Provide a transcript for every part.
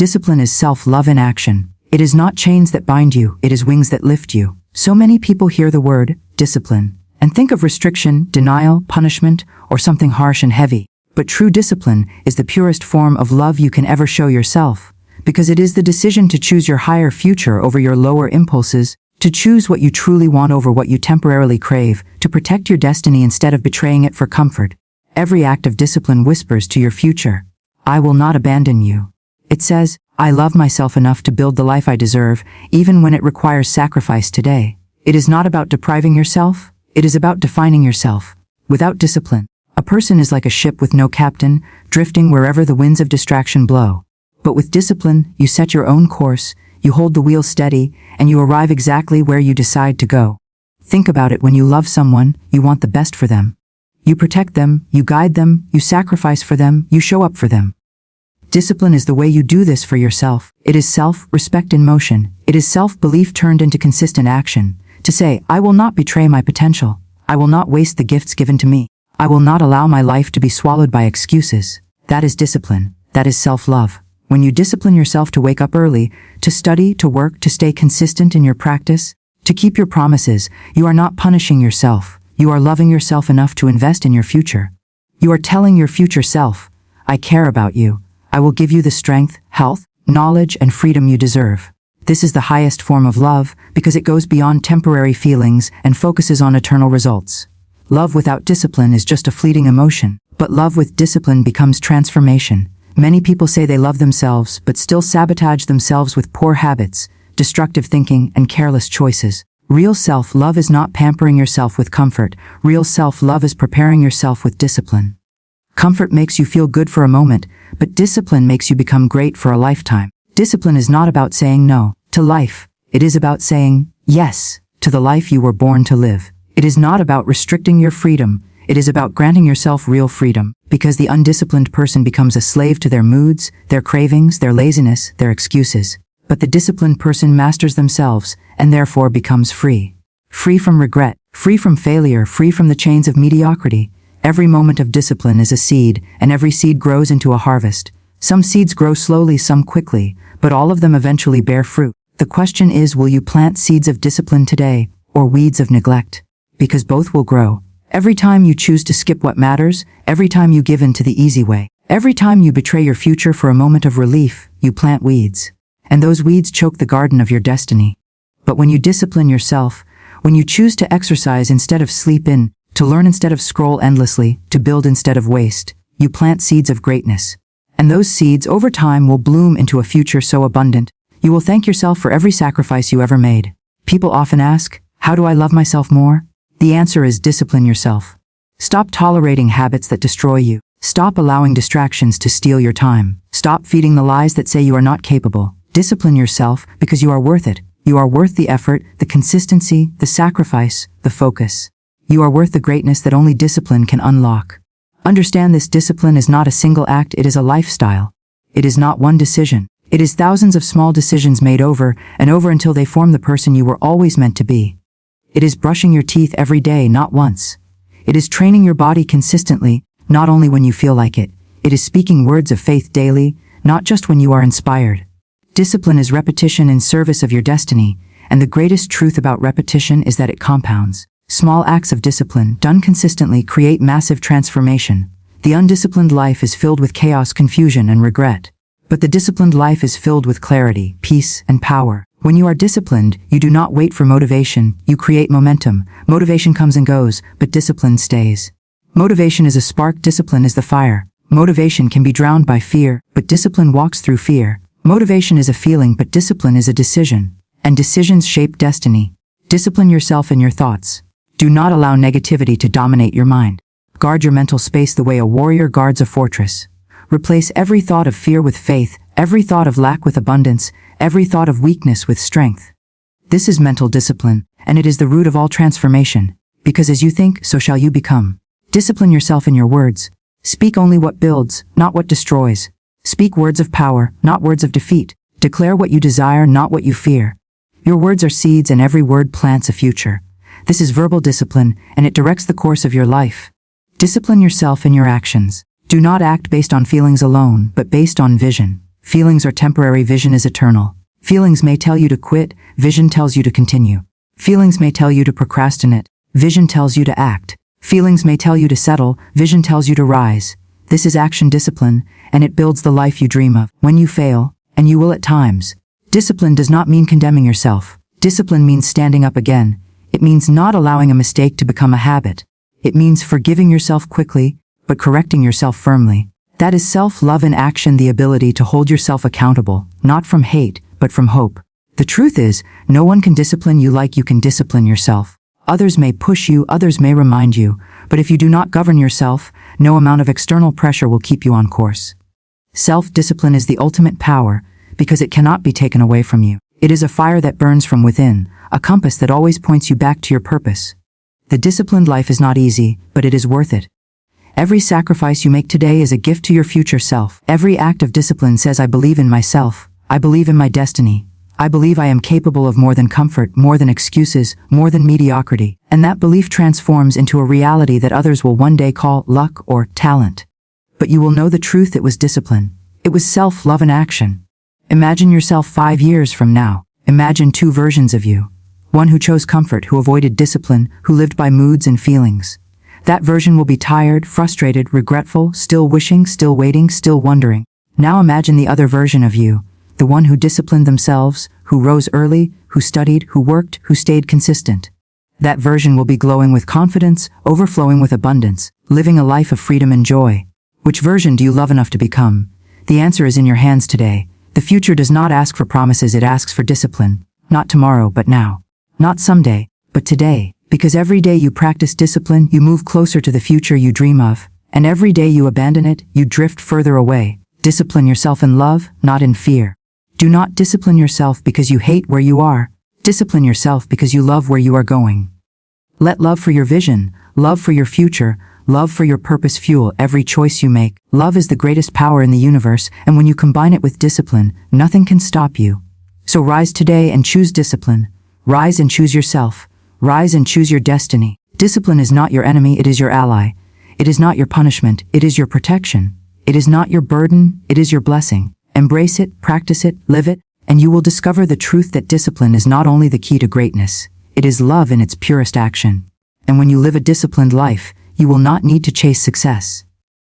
Discipline is self-love in action. It is not chains that bind you, it is wings that lift you. So many people hear the word discipline and think of restriction, denial, punishment, or something harsh and heavy. But true discipline is the purest form of love you can ever show yourself, because it is the decision to choose your higher future over your lower impulses, to choose what you truly want over what you temporarily crave, to protect your destiny instead of betraying it for comfort. Every act of discipline whispers to your future, I will not abandon you. It says, I love myself enough to build the life I deserve, even when it requires sacrifice today. It is not about depriving yourself, it is about defining yourself. Without discipline, a person is like a ship with no captain, drifting wherever the winds of distraction blow. But with discipline, you set your own course, you hold the wheel steady, and you arrive exactly where you decide to go. Think about it: when you love someone, you want the best for them. You protect them, you guide them, you sacrifice for them, you show up for them. Discipline is the way you do this for yourself. It is self-respect in motion. It is self-belief turned into consistent action. To say, I will not betray my potential. I will not waste the gifts given to me. I will not allow my life to be swallowed by excuses. That is discipline. That is self-love. When you discipline yourself to wake up early, to study, to work, to stay consistent in your practice, to keep your promises, you are not punishing yourself. You are loving yourself enough to invest in your future. You are telling your future self, I care about you. I will give you the strength, health, knowledge, and freedom you deserve. This is the highest form of love because it goes beyond temporary feelings and focuses on eternal results. Love without discipline is just a fleeting emotion, but love with discipline becomes transformation. Many people say they love themselves but still sabotage themselves with poor habits, destructive thinking, and careless choices. Real self-love is not pampering yourself with comfort. Real self-love is preparing yourself with discipline. Comfort makes you feel good for a moment, but discipline makes you become great for a lifetime. Discipline is not about saying no to life. It is about saying yes to the life you were born to live. It is not about restricting your freedom. It is about granting yourself real freedom, because the undisciplined person becomes a slave to their moods, their cravings, their laziness, their excuses. But the disciplined person masters themselves and therefore becomes free. Free from regret, free from failure, free from the chains of mediocrity. Every moment of discipline is a seed, and every seed grows into a harvest. Some seeds grow slowly, some quickly, but all of them eventually bear fruit. The question is, will you plant seeds of discipline today, or weeds of neglect? Because both will grow. Every time you choose to skip what matters, every time you give in to the easy way, every time you betray your future for a moment of relief, you plant weeds. And those weeds choke the garden of your destiny. But when you discipline yourself, when you choose to exercise instead of sleep in, to learn instead of scroll endlessly, to build instead of waste, you plant seeds of greatness. And those seeds over time will bloom into a future so abundant, you will thank yourself for every sacrifice you ever made. People often ask, how do I love myself more? The answer is discipline yourself. Stop tolerating habits that destroy you. Stop allowing distractions to steal your time. Stop feeding the lies that say you are not capable. Discipline yourself because you are worth it. You are worth the effort, the consistency, the sacrifice, the focus. You are worth the greatness that only discipline can unlock. Understand this: discipline is not a single act, it is a lifestyle. It is not one decision. It is thousands of small decisions made over and over until they form the person you were always meant to be. It is brushing your teeth every day, not once. It is training your body consistently, not only when you feel like it. It is speaking words of faith daily, not just when you are inspired. Discipline is repetition in service of your destiny, and the greatest truth about repetition is that it compounds. Small acts of discipline, done consistently, create massive transformation. The undisciplined life is filled with chaos, confusion, and regret. But the disciplined life is filled with clarity, peace, and power. When you are disciplined, you do not wait for motivation, you create momentum. Motivation comes and goes, but discipline stays. Motivation is a spark, discipline is the fire. Motivation can be drowned by fear, but discipline walks through fear. Motivation is a feeling, but discipline is a decision. And decisions shape destiny. Discipline yourself and your thoughts. Do not allow negativity to dominate your mind. Guard your mental space the way a warrior guards a fortress. Replace every thought of fear with faith, every thought of lack with abundance, every thought of weakness with strength. This is mental discipline, and it is the root of all transformation. Because as you think, so shall you become. Discipline yourself in your words. Speak only what builds, not what destroys. Speak words of power, not words of defeat. Declare what you desire, not what you fear. Your words are seeds, and every word plants a future. This is verbal discipline, and it directs the course of your life. Discipline yourself in your actions. Do not act based on feelings alone, but based on vision. Feelings are temporary, vision is eternal. Feelings may tell you to quit, vision tells you to continue. Feelings may tell you to procrastinate, vision tells you to act. Feelings may tell you to settle, vision tells you to rise. This is action discipline, and it builds the life you dream of. When you fail, and you will at times, discipline does not mean condemning yourself. Discipline means standing up again. It means not allowing a mistake to become a habit. It means forgiving yourself quickly, but correcting yourself firmly. That is self-love in action, the ability to hold yourself accountable, not from hate, but from hope. The truth is, no one can discipline you like you can discipline yourself. Others may push you, others may remind you, but if you do not govern yourself, no amount of external pressure will keep you on course. Self-discipline is the ultimate power, because it cannot be taken away from you. It is a fire that burns from within, a compass that always points you back to your purpose. The disciplined life is not easy, but it is worth it. Every sacrifice you make today is a gift to your future self. Every act of discipline says, I believe in myself, I believe in my destiny, I believe I am capable of more than comfort, more than excuses, more than mediocrity. And that belief transforms into a reality that others will one day call luck or talent. But you will know the truth: it was discipline. It was self-love in action. Imagine yourself 5 years from now. Imagine 2 versions of you. One who chose comfort, who avoided discipline, who lived by moods and feelings. That version will be tired, frustrated, regretful, still wishing, still waiting, still wondering. Now imagine the other version of you, the one who disciplined themselves, who rose early, who studied, who worked, who stayed consistent. That version will be glowing with confidence, overflowing with abundance, living a life of freedom and joy. Which version do you love enough to become? The answer is in your hands today. The future does not ask for promises, it asks for discipline. Not tomorrow, but now. Not someday, but today. Because every day you practice discipline, you move closer to the future you dream of. And every day you abandon it, you drift further away. Discipline yourself in love, not in fear. Do not discipline yourself because you hate where you are. Discipline yourself because you love where you are going. Let love for your vision, love for your future, love for your purpose fuel every choice you make. Love is the greatest power in the universe, and when you combine it with discipline, nothing can stop you. So rise today and choose discipline. Rise and choose yourself. Rise and choose your destiny. Discipline is not your enemy, it is your ally. It is not your punishment, it is your protection. It is not your burden, it is your blessing. Embrace it, practice it, live it, and you will discover the truth that discipline is not only the key to greatness, it is love in its purest action. And when you live a disciplined life, you will not need to chase success.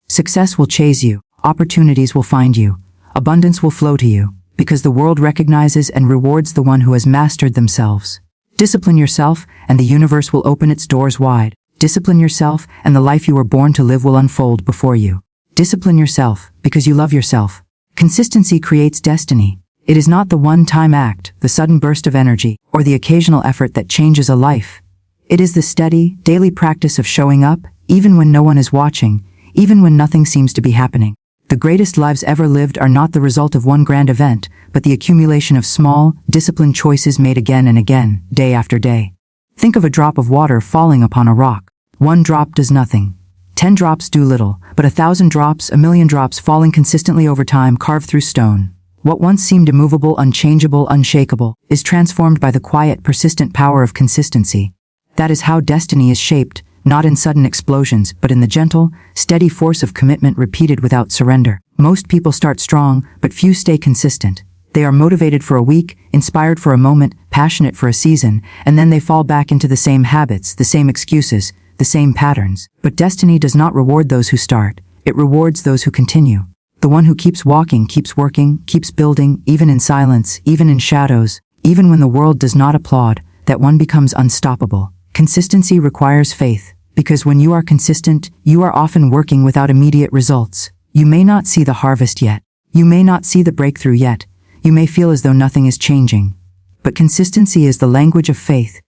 Success will chase you, opportunities will find you, abundance will flow to you, because the world recognizes and rewards the one who has mastered themselves. Discipline yourself, and the universe will open its doors wide. Discipline yourself, and the life you were born to live will unfold before you. Discipline yourself, because you love yourself. Consistency creates destiny. It is not the one-time act, the sudden burst of energy, or the occasional effort that changes a life. It is the steady, daily practice of showing up, even when no one is watching, even when nothing seems to be happening. The greatest lives ever lived are not the result of one grand event, but the accumulation of small, disciplined choices made again and again, day after day. Think of a drop of water falling upon a rock. 1 drop does nothing. 10 drops do little, but 1,000 drops, 1,000,000 drops falling consistently over time carve through stone. What once seemed immovable, unchangeable, unshakable, is transformed by the quiet, persistent power of consistency. That is how destiny is shaped, not in sudden explosions, but in the gentle, steady force of commitment repeated without surrender. Most people start strong, but few stay consistent. They are motivated for a week, inspired for a moment, passionate for a season, and then they fall back into the same habits, the same excuses, the same patterns. But destiny does not reward those who start. It rewards those who continue. The one who keeps walking, keeps working, keeps building, even in silence, even in shadows, even when the world does not applaud, that one becomes unstoppable. Consistency requires faith, because when you are consistent, you are often working without immediate results. You may not see the harvest yet. You may not see the breakthrough yet. You may feel as though nothing is changing. But consistency is the language of faith.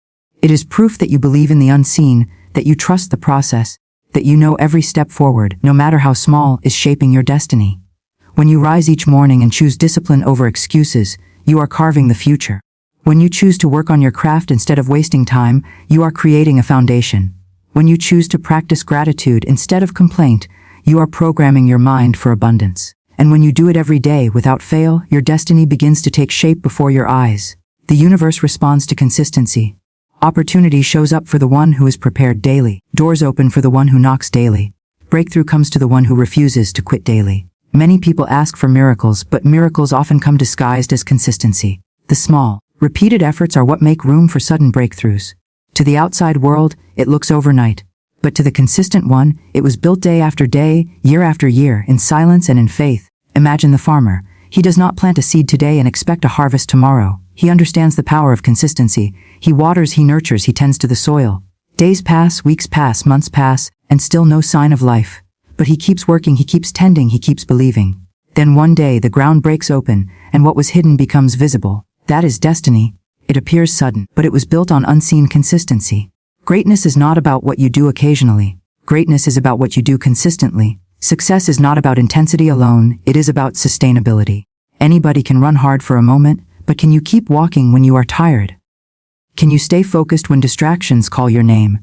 It is proof that you believe in the unseen, that you trust the process, that you know every step forward, no matter how small, is shaping your destiny. When you rise each morning and choose discipline over excuses, you are carving the future. When you choose to work on your craft instead of wasting time, you are creating a foundation. When you choose to practice gratitude instead of complaint, you are programming your mind for abundance. And when you do it every day without fail, your destiny begins to take shape before your eyes. The universe responds to consistency. Opportunity shows up for the one who is prepared daily. Doors open for the one who knocks daily. Breakthrough comes to the one who refuses to quit daily. Many people ask for miracles, but miracles often come disguised as consistency. The small, repeated efforts are what make room for sudden breakthroughs. To the outside world, it looks overnight. But to the consistent one, it was built day after day, year after year, in silence and in faith. Imagine the farmer. He does not plant a seed today and expect a harvest tomorrow. He understands the power of consistency. He waters, he nurtures, he tends to the soil. Days pass, weeks pass, months pass, and still no sign of life. But he keeps working, he keeps tending, he keeps believing. Then one day the ground breaks open, and what was hidden becomes visible. That is destiny. It appears sudden, but it was built on unseen consistency. Greatness is not about what you do occasionally. Greatness is about what you do consistently. Success is not about intensity alone, it is about sustainability. Anybody can run hard for a moment, but can you keep walking when you are tired? Can you stay focused when distractions call your name?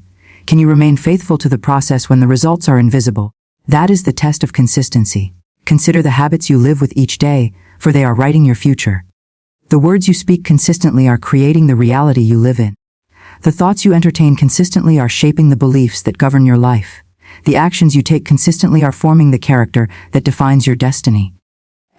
Can you remain faithful to the process when the results are invisible? That is the test of consistency. Consider the habits you live with each day, for they are writing your future. The words you speak consistently are creating the reality you live in. The thoughts you entertain consistently are shaping the beliefs that govern your life. The actions you take consistently are forming the character that defines your destiny.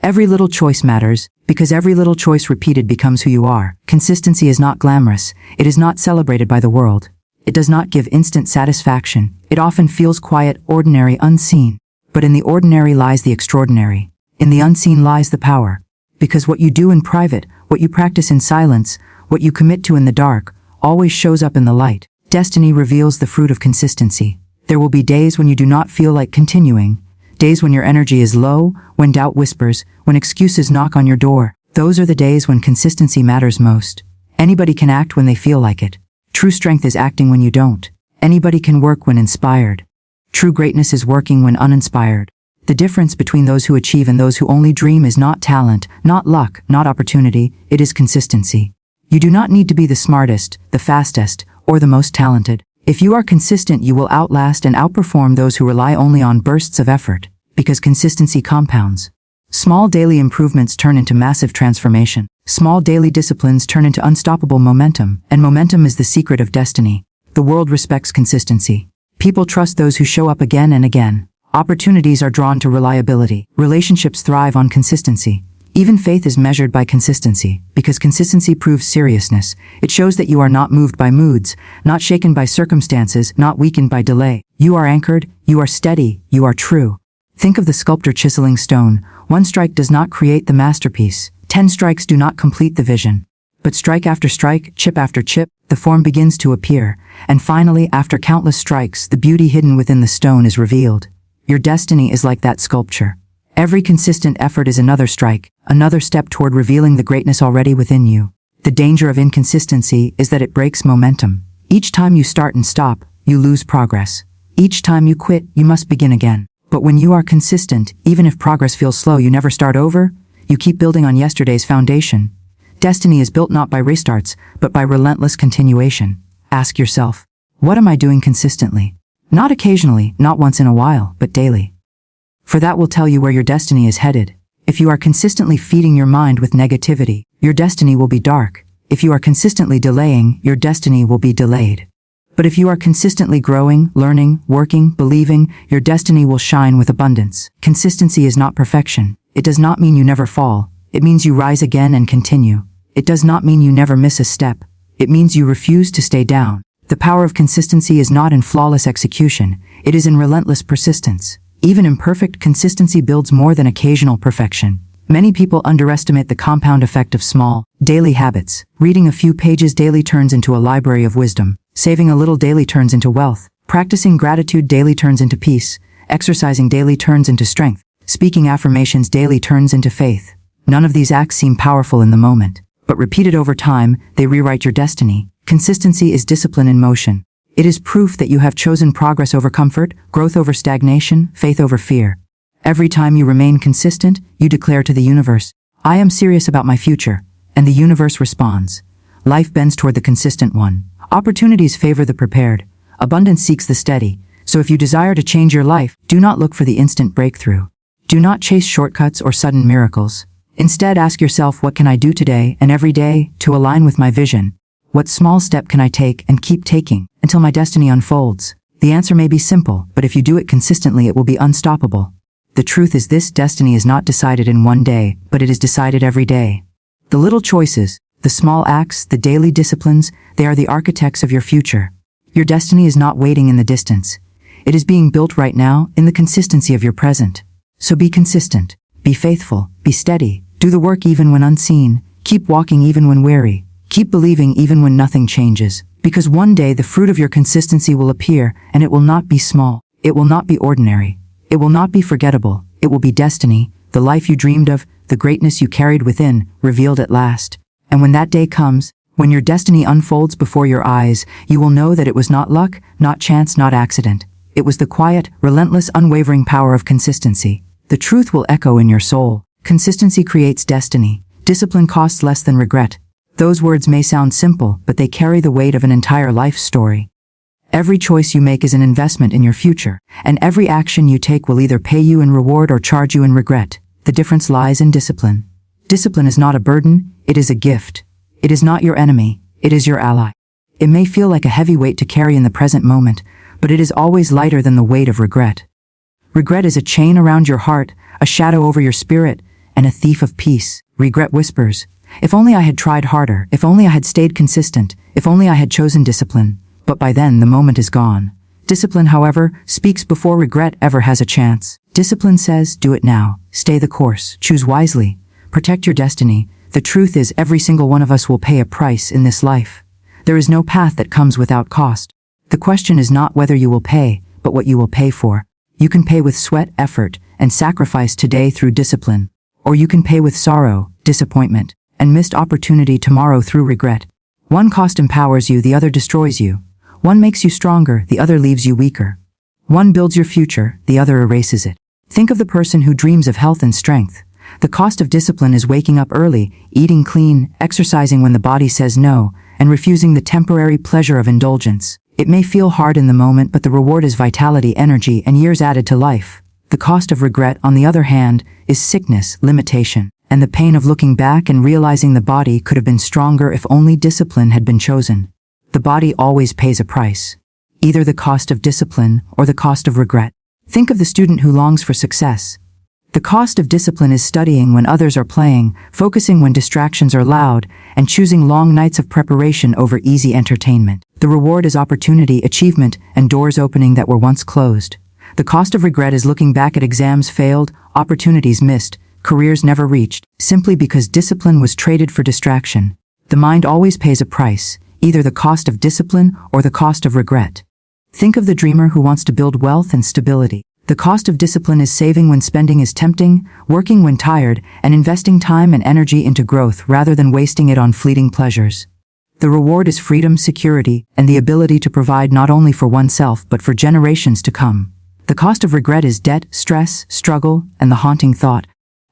Every little choice matters, because every little choice repeated becomes who you are. Consistency is not glamorous. It is not celebrated by the world. It does not give instant satisfaction. It often feels quiet, ordinary, unseen. But in the ordinary lies the extraordinary. In the unseen lies the power. Because what you do in private, what you practice in silence, what you commit to in the dark, always shows up in the light. Destiny reveals the fruit of consistency. There will be days when you do not feel like continuing. Days when your energy is low, when doubt whispers, when excuses knock on your door. Those are the days when consistency matters most. Anybody can act when they feel like it. True strength is acting when you don't. Anybody can work when inspired. True greatness is working when uninspired. The difference between those who achieve and those who only dream is not talent, not luck, not opportunity, it is consistency. You do not need to be the smartest, the fastest, or the most talented. If you are consistent, you will outlast and outperform those who rely only on bursts of effort, because consistency compounds. Small daily improvements turn into massive transformation. Small daily disciplines turn into unstoppable momentum, and momentum is the secret of destiny. The world respects consistency. People trust those who show up again and again. Opportunities are drawn to reliability. Relationships thrive on consistency. Even faith is measured by consistency, because consistency proves seriousness. It shows that you are not moved by moods, not shaken by circumstances, not weakened by delay. You are anchored, you are steady, you are true. Think of the sculptor chiseling stone. One strike does not create the masterpiece. 10 strikes do not complete the vision. But strike after strike, chip after chip, the form begins to appear. And finally, after countless strikes, the beauty hidden within the stone is revealed. Your destiny is like that sculpture. Every consistent effort is another strike, another step toward revealing the greatness already within you. The danger of inconsistency is that it breaks momentum. Each time you start and stop, you lose progress. Each time you quit, you must begin again. But when you are consistent, even if progress feels slow, you never start over. You keep building on yesterday's foundation. Destiny is built not by restarts, but by relentless continuation. Ask yourself, what am I doing consistently? Not occasionally, not once in a while, but daily. For that will tell you where your destiny is headed. If you are consistently feeding your mind with negativity, your destiny will be dark. If you are consistently delaying, your destiny will be delayed. But if you are consistently growing, learning, working, believing, your destiny will shine with abundance. Consistency is not perfection. It does not mean you never fall. It means you rise again and continue. It does not mean you never miss a step. It means you refuse to stay down. The power of consistency is not in flawless execution. It is in relentless persistence. Even imperfect consistency builds more than occasional perfection. Many people underestimate the compound effect of small, daily habits. Reading a few pages daily turns into a library of wisdom. Saving a little daily turns into wealth. Practicing gratitude daily turns into peace. Exercising daily turns into strength. Speaking affirmations daily turns into faith. None of these acts seem powerful in the moment, but repeated over time, they rewrite your destiny. Consistency is discipline in motion. It is proof that you have chosen progress over comfort, growth over stagnation, faith over fear. Every time you remain consistent, you declare to the universe, I am serious about my future, and the universe responds. Life bends toward the consistent one. Opportunities favor the prepared. Abundance seeks the steady. So if you desire to change your life, do not look for the instant breakthrough. Do not chase shortcuts or sudden miracles. Instead, ask yourself, what can I do today and every day to align with my vision? What small step can I take and keep taking until my destiny unfolds? The answer may be simple, but if you do it consistently, it will be unstoppable. The truth is this: destiny is not decided in one day, but it is decided every day. The little choices, the small acts, the daily disciplines, they are the architects of your future. Your destiny is not waiting in the distance. It is being built right now in the consistency of your present. So be consistent, be faithful, be steady, do the work even when unseen, keep walking even when weary, keep believing even when nothing changes, because one day the fruit of your consistency will appear, and it will not be small, it will not be ordinary, it will not be forgettable, it will be destiny, the life you dreamed of, the greatness you carried within, revealed at last. And when that day comes, when your destiny unfolds before your eyes, you will know that it was not luck, not chance, not accident. It was the quiet, relentless, unwavering power of consistency. The truth will echo in your soul. Consistency creates destiny. Discipline costs less than regret. Those words may sound simple, but they carry the weight of an entire life story. Every choice you make is an investment in your future, and every action you take will either pay you in reward or charge you in regret. The difference lies in discipline. Discipline is not a burden, it is a gift. It is not your enemy, it is your ally. It may feel like a heavy weight to carry in the present moment, but it is always lighter than the weight of regret. Regret is a chain around your heart, a shadow over your spirit, and a thief of peace. Regret whispers, if only I had tried harder, if only I had stayed consistent, if only I had chosen discipline. But by then the moment is gone. Discipline, however, speaks before regret ever has a chance. Discipline says, do it now, stay the course, choose wisely, protect your destiny. The truth is every single one of us will pay a price in this life. There is no path that comes without cost. The question is not whether you will pay, but what you will pay for. You can pay with sweat, effort, and sacrifice today through discipline. Or you can pay with sorrow, disappointment, and missed opportunity tomorrow through regret. One cost empowers you, the other destroys you. One makes you stronger, the other leaves you weaker. One builds your future, the other erases it. Think of the person who dreams of health and strength. The cost of discipline is waking up early, eating clean, exercising when the body says no, and refusing the temporary pleasure of indulgence. It may feel hard in the moment, but the reward is vitality, energy, and years added to life. The cost of regret, on the other hand, is sickness, limitation, and the pain of looking back and realizing the body could have been stronger if only discipline had been chosen. The body always pays a price. Either the cost of discipline or the cost of regret. Think of the student who longs for success. The cost of discipline is studying when others are playing, focusing when distractions are loud, and choosing long nights of preparation over easy entertainment. The reward is opportunity, achievement, and doors opening that were once closed. The cost of regret is looking back at exams failed, opportunities missed, careers never reached, simply because discipline was traded for distraction. The mind always pays a price, either the cost of discipline or the cost of regret. Think of the dreamer who wants to build wealth and stability. The cost of discipline is saving when spending is tempting, working when tired, and investing time and energy into growth rather than wasting it on fleeting pleasures. The reward is freedom, security, and the ability to provide not only for oneself but for generations to come. The cost of regret is debt, stress, struggle, and the haunting thought,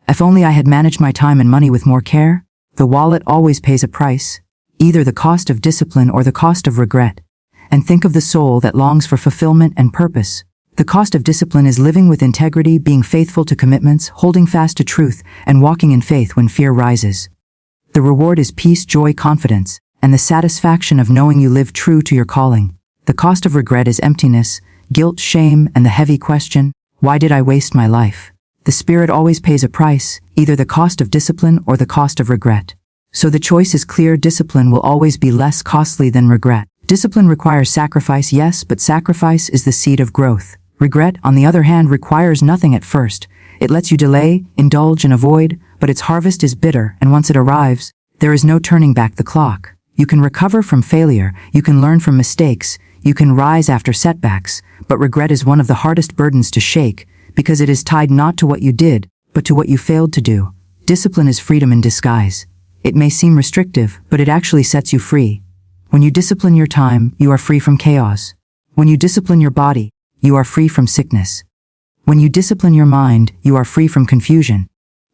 if only I had managed my time and money with more care. The wallet always pays a price, either the cost of discipline or the cost of regret. And think of the soul that longs for fulfillment and purpose. The cost of discipline is living with integrity, being faithful to commitments, holding fast to truth, and walking in faith when fear rises. The reward is peace, joy, confidence, and the satisfaction of knowing you live true to your calling. The cost of regret is emptiness, guilt, shame, and the heavy question, why did I waste my life? The spirit always pays a price, either the cost of discipline or the cost of regret. So the choice is clear: discipline will always be less costly than regret. Discipline requires sacrifice, yes, but sacrifice is the seed of growth. Regret, on the other hand, requires nothing at first. It lets you delay, indulge, and avoid, but its harvest is bitter, and once it arrives, there is no turning back the clock. You can recover from failure, you can learn from mistakes, you can rise after setbacks, but regret is one of the hardest burdens to shake, because it is tied not to what you did, but to what you failed to do. Discipline is freedom in disguise. It may seem restrictive, but it actually sets you free. When you discipline your time, you are free from chaos. When you discipline your body, you are free from sickness. When you discipline your mind, you are free from confusion.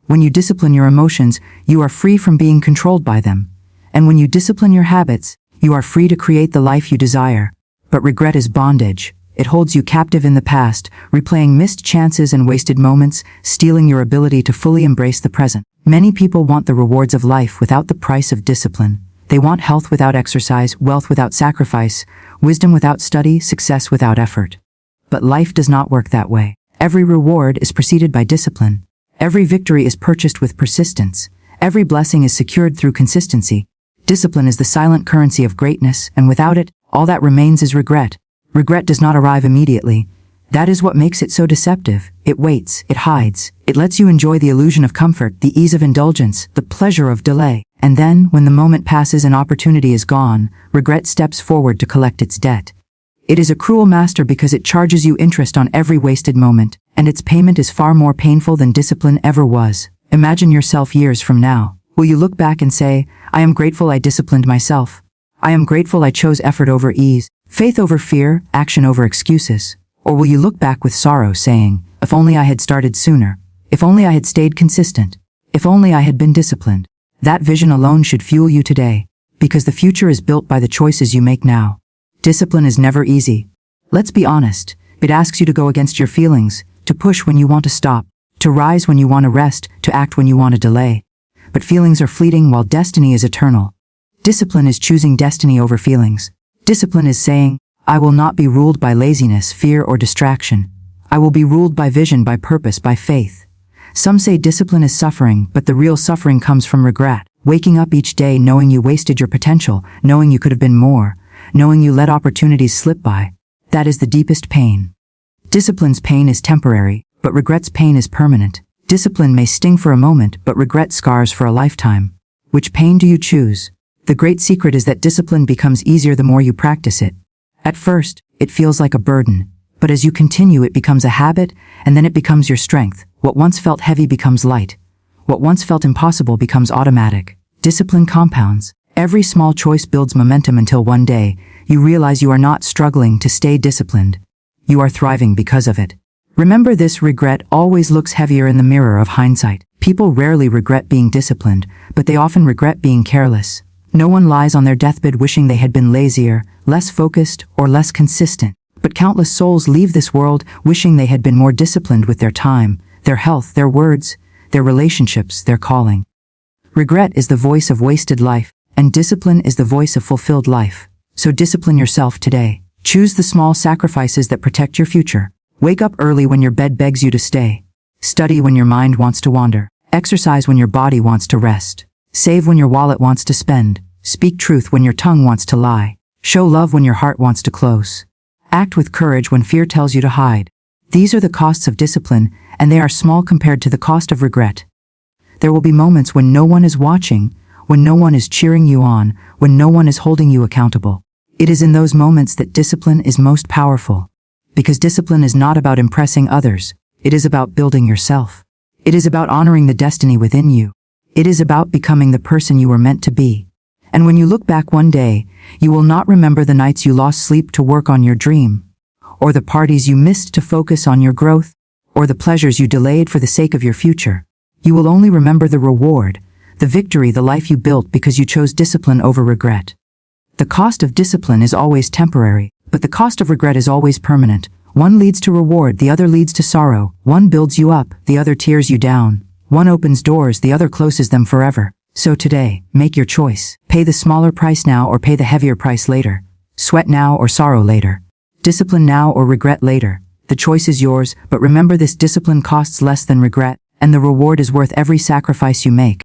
When you discipline your emotions, you are free from being controlled by them. And when you discipline your habits, you are free to create the life you desire. But regret is bondage. It holds you captive in the past, replaying missed chances and wasted moments, stealing your ability to fully embrace the present. Many people want the rewards of life without the price of discipline. They want health without exercise, wealth without sacrifice, wisdom without study, success without effort. But life does not work that way. Every reward is preceded by discipline. Every victory is purchased with persistence. Every blessing is secured through consistency. Discipline is the silent currency of greatness, and without it, all that remains is regret. Regret does not arrive immediately. That is what makes it so deceptive. It waits, it hides, it lets you enjoy the illusion of comfort, the ease of indulgence, the pleasure of delay. And then, when the moment passes and opportunity is gone, regret steps forward to collect its debt. It is a cruel master because it charges you interest on every wasted moment, and its payment is far more painful than discipline ever was. Imagine yourself years from now. Will you look back and say, I am grateful I disciplined myself. I am grateful I chose effort over ease, faith over fear, action over excuses. Or will you look back with sorrow saying, if only I had started sooner, if only I had stayed consistent, if only I had been disciplined. That vision alone should fuel you today, because the future is built by the choices you make now. Discipline is never easy. Let's be honest, it asks you to go against your feelings, to push when you want to stop, to rise when you want to rest, to act when you want to delay. But feelings are fleeting while destiny is eternal. Discipline is choosing destiny over feelings. Discipline is saying, I will not be ruled by laziness, fear, or distraction. I will be ruled by vision, by purpose, by faith. Some say discipline is suffering, but the real suffering comes from regret. Waking up each day knowing you wasted your potential, knowing you could have been more, knowing you let opportunities slip by. That is the deepest pain. Discipline's pain is temporary, but regret's pain is permanent. Discipline may sting for a moment, but regret scars for a lifetime. Which pain do you choose? The great secret is that discipline becomes easier the more you practice it. At first, it feels like a burden, but as you continue it becomes a habit, and then it becomes your strength. What once felt heavy becomes light. What once felt impossible becomes automatic. Discipline compounds. Every small choice builds momentum until one day, you realize you are not struggling to stay disciplined. You are thriving because of it. Remember this: regret always looks heavier in the mirror of hindsight. People rarely regret being disciplined, but they often regret being careless. No one lies on their deathbed wishing they had been lazier, less focused, or less consistent. But countless souls leave this world wishing they had been more disciplined with their time, their health, their words, their relationships, their calling. Regret is the voice of wasted life, and discipline is the voice of fulfilled life. So discipline yourself today. Choose the small sacrifices that protect your future. Wake up early when your bed begs you to stay. Study when your mind wants to wander. Exercise when your body wants to rest. Save when your wallet wants to spend. Speak truth when your tongue wants to lie. Show love when your heart wants to close. Act with courage when fear tells you to hide. These are the costs of discipline, and they are small compared to the cost of regret. There will be moments when no one is watching, when no one is cheering you on, when no one is holding you accountable. It is in those moments that discipline is most powerful. Because discipline is not about impressing others, it is about building yourself. It is about honoring the destiny within you. It is about becoming the person you were meant to be. And when you look back one day, you will not remember the nights you lost sleep to work on your dream, or the parties you missed to focus on your growth, or the pleasures you delayed for the sake of your future. You will only remember the reward, the victory, the life you built because you chose discipline over regret. The cost of discipline is always temporary, but the cost of regret is always permanent. One leads to reward, the other leads to sorrow. One builds you up, the other tears you down. One opens doors, the other closes them forever. So today, make your choice. Pay the smaller price now or pay the heavier price later. Sweat now or sorrow later. Discipline now or regret later. The choice is yours, but remember this: discipline costs less than regret, and the reward is worth every sacrifice you make.